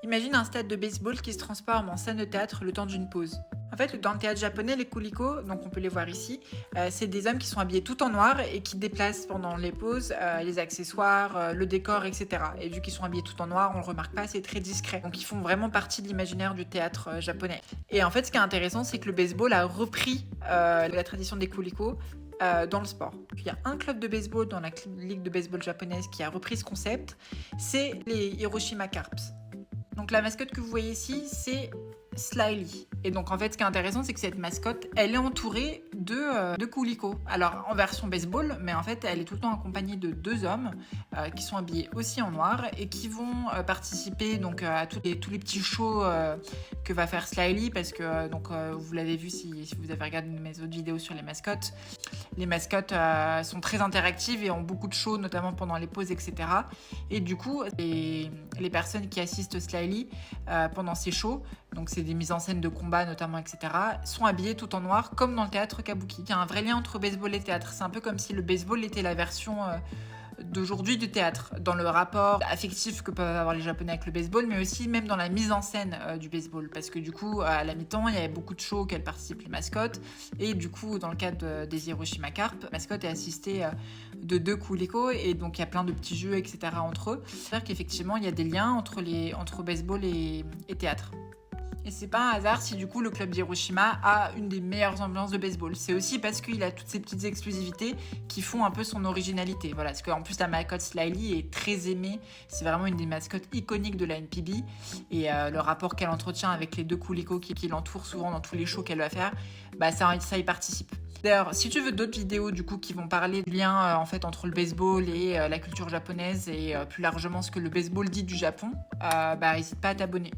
Imagine un stade de baseball qui se transforme en scène de théâtre le temps d'une pause. En fait, dans le théâtre japonais, les kuliko, donc on peut les voir ici, c'est des hommes qui sont habillés tout en noir et qui déplacent pendant les pauses les accessoires, le décor, etc. Et vu qu'ils sont habillés tout en noir, on le remarque pas, c'est très discret. Donc ils font vraiment partie de l'imaginaire du théâtre japonais. Et en fait, ce qui est intéressant, c'est que le baseball a repris la tradition des kuliko dans le sport. Il y a un club de baseball dans la ligue de baseball japonaise qui a repris ce concept, c'est les Hiroshima Carps. Donc la mascotte que vous voyez ici, c'est Slyly. Et donc en fait, ce qui est intéressant, c'est que cette mascotte, elle est entourée de kuliko. Alors en version baseball, mais en fait, elle est tout le temps accompagnée de deux hommes qui sont habillés aussi en noir et qui vont participer donc à tous les petits shows que va faire Slyly, parce que vous l'avez vu si vous avez regardé mes autres vidéos sur les mascottes. Les mascottes sont très interactives et ont beaucoup de shows, notamment pendant les pauses, etc. Et du coup, les personnes qui assistent Slyly pendant ces shows, donc c'est des mises en scène de combat notamment, etc., sont habillées tout en noir, comme dans le théâtre kabuki. Il y a un vrai lien entre baseball et théâtre. C'est un peu comme si le baseball était la version d'aujourd'hui du théâtre, dans le rapport affectif que peuvent avoir les Japonais avec le baseball, mais aussi même dans la mise en scène du baseball, parce que du coup, à la mi-temps, il y avait beaucoup de shows auxquels participent les mascottes, et du coup, dans le cadre des Hiroshima Carp, la mascotte est assistée de deux kuliko, et donc il y a plein de petits jeux, etc. entre eux. C'est-à-dire qu'effectivement, il y a des liens entre baseball et théâtre. Et c'est pas un hasard si du coup le club d'Hiroshima a une des meilleures ambiances de baseball. C'est aussi parce qu'il a toutes ces petites exclusivités qui font un peu son originalité. Voilà, parce qu'en plus la mascotte Slyly est très aimée. C'est vraiment une des mascottes iconiques de la NPB. Et le rapport qu'elle entretient avec les deux kuliko qui l'entourent souvent dans tous les shows qu'elle va faire, bah ça y participe. D'ailleurs, si tu veux d'autres vidéos du coup qui vont parler du lien en fait entre le baseball et la culture japonaise et plus largement ce que le baseball dit du Japon, bah n'hésite pas à t'abonner.